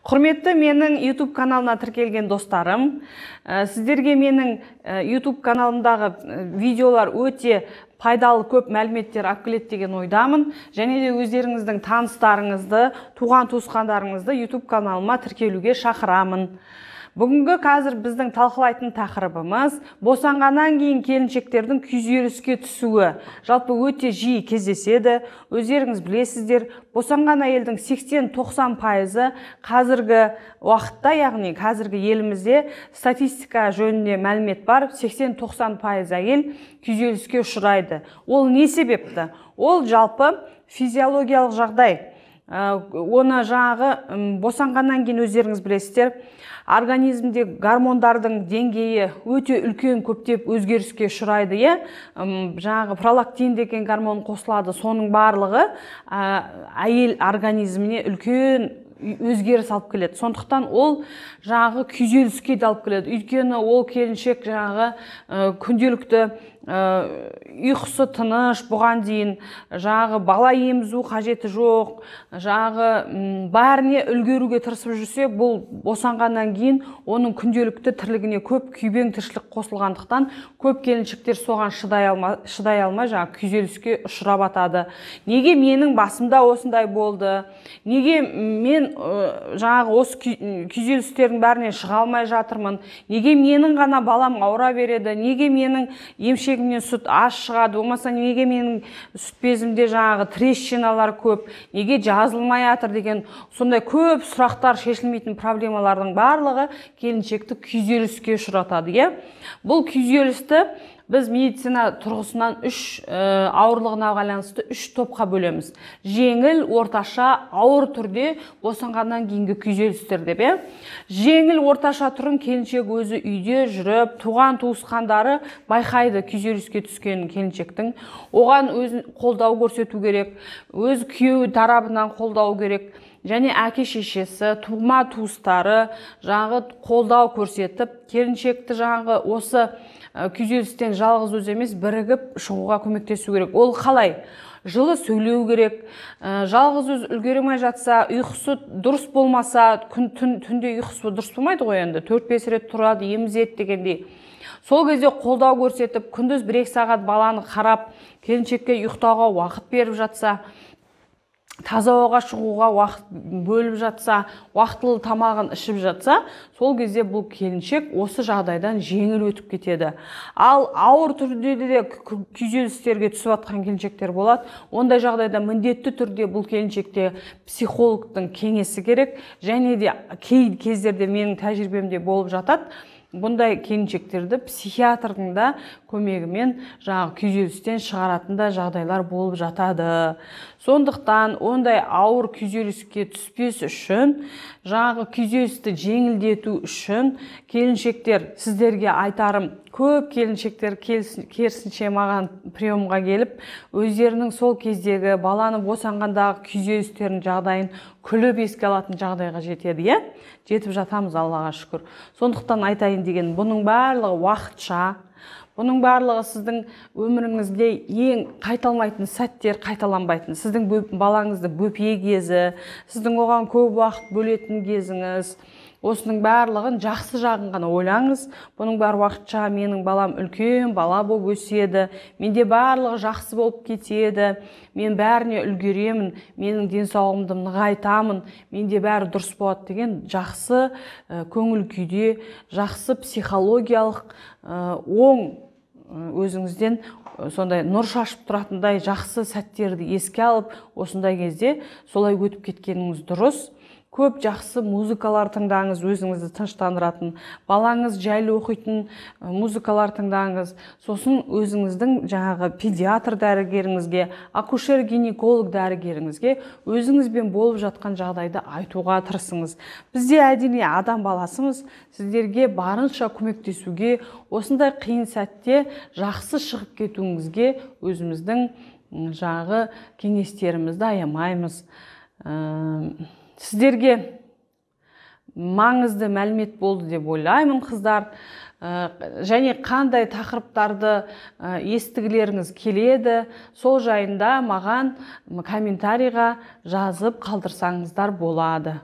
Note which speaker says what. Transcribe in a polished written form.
Speaker 1: Құрметті менің YouTube каналына тіркелген достарым, сіздерге менің YouTube каналымдағы видеолар өте пайдалы көп мәліметтер алып келеді деген ойдамын. Және де өздеріңіздің таныстарыңызды, туған-туысқандарыңызды YouTube каналыма тіркелуге шақырамын. Бүгінгі қазір біздің талқылайтын тақырыбымыз босанғаннан кейін келіншектердің күйзеліске түсуі. Жалпы өте жиі кездеседі. Өздеріңіз білесіздер, босанған әйелдің 80-90% қазіргі уақытта, яғни қазіргі елімізде статистика жөнінде мәлімет бар, 80-90% әйел күйзеліске ұшырайды. Ол не себепті? Ол жалпы физиологиялық жағдай. Оны жаңағы босанғаннан кейін өздеріңіз білесіздер, организмде гормондардың деңгейі өте үлкен көптеп өзгеріске ұшырайды. Жаңағы пролактин деген гормон қосылады. Соның барлығы әйел организміне үлкен өзгеріс алып келеді. Сондықтан ол жаңағы күйзеліске де алып келеді. Өйткені ол келіншек жаңағы күнделікті ұйқысы тыныш, бұған дейін жаңағы бала емізу қажеті жоқ, жаңағы бәріне үлгеруге тырысып жүрсе, бұл босанғаннан кейін оның күнделікті тірлігіне көп күйбең тіршілік қосылғандықтан көп келіншектер соған шыдай алмай жаңағы күйзеліске ұшырап атады. Неге менің басымда осындай болды? Неге мен жаңағы осы күйзелістердің бәрінен шыға алмай жатырмын? Неге менің ғана балам ауыра береді? Неге менің емшегімнен сүт аз шығады? Болмаса неге менің сүт безімде жаңағы трещиналар көп? Неге жазылмай жатыр деген сондай көп сұрақтар, шешілмейтін проблемалардың барлығы келіншекті күйзеліске ұшыратады. Бұл күйзелісті біз медицина тұрғысынан ауырлығына байланысты 3 топқа бөлеміз. Жеңіл, орташа, ауыр түрде босанғаннан кейінгі күйзелістер деп. Жеңіл, орташа түрін келіншек өзі үйде жүріп, туған-туысқандары байқайды күйзеліске түскен келіншектің. Оған өзін қолдау көрсету керек, өз күйеуі тарапынан қолдау керек. Және әке-шешесі, тума-туыстары жаңағы қолдау көрсетіп, келіншекті жаңағы осы күйзелістен жалғыз өзі емес, бірігіп шығуға көмектесу керек. Ол қалай? Жылы сөйлеу керек. Жалғыз өз үлгеремей жатса, ұйқысы дұрыс болмаса, түнде ұйқысы дұрыс болмайды ғой енді. 4-5 рет тұрады, емізеді дегендей. Сол кезде қолдау көрсетіп, күндіз 1-2 сағат баланы қарап, келіншекке ұйықтауға уақыт беріп жатса, таза ауаға шығуға уақыт бөліп жатса, уақытылы тамағын ішіп жатса, сол кезде бұл келіншек осы жағдайдан жеңіл өтіп кетеді. Ал ауыр түрде де күйзелістерге түсіп жатқан келіншектер болады. Ондай жағдайда міндетті түрде бұл келіншекте психологтың кеңесі керек. Және де кей кездерде менің тәжірибемде болып жатады. Бұндай келіншектерді психиатрдың да көмегімен жаңағы күйзелістен шығаратын да жағдайлар болып жатады. Сондықтан ондай ауыр күйзеліске түспес үшін, жаңағы күйзелісті жеңілдету үшін келіншектер, сіздерге айтарым, көп келіншектер керісінше маған приемға келіп, өздерінің сол кездегі баланы босанғандағы күйзелістерінің жағдайын күліп еске алатын жағдайға жетеді. Жетіп жатамыз, Аллаға шүкір. Сондықтан айтайын деген, бұның барлығы уақытша, бұның барлығы сіздің өміріңізде ең қайталмайтын сәттер қайталанбайтын. Сіздің балаңызды бөпе кезі, сіздің оған көп уақыт бөлетін кезіңіз, осының барлығын жақсы жағын ғана ойлаңыз. Бұның бәрі уақытша, менің балам үлкен бала болып өседі, менде барлығы жақсы болып кетеді, мен бәріне үлгеремін, менің денсаулығымды нығайтамын, менде бәрі дұрыс болады деген жақсы көңіл күйде, жақсы психологиялық оң өзіңізден сондай нұр шашып тұратындай жақсы сәттерді еске алып, осындай кезде солай өтіп кеткеніңіз дұрыс. Көп жақсы музыкалар тыңдаңыз, өзіңізді тыныштандыратын, балаңыз жайлы оқитын музыкалар тыңдаңыз. Сосын өзіңіздің жаңағы педиатр дәрігеріңізге, акушер-гинеколог дәрігеріңізге өзіңізбен болып жатқан жағдайды айтуға тырысыңыз. Бізде әдейі адам баласымыз, сіздерге барынша көмектесуге, осындай қиын сәтте жақсы шығып кетуіңізге өзіміздің жаңағы кеңестерімізді аямаймыз. Сіздерге маңызды мәлімет болды деп ойлаймын, қыздар. Және қандай тақырыптарды естігілеріңіз келеді, сол жайында маған комментарийға жазып қалдырсаңыздар болады.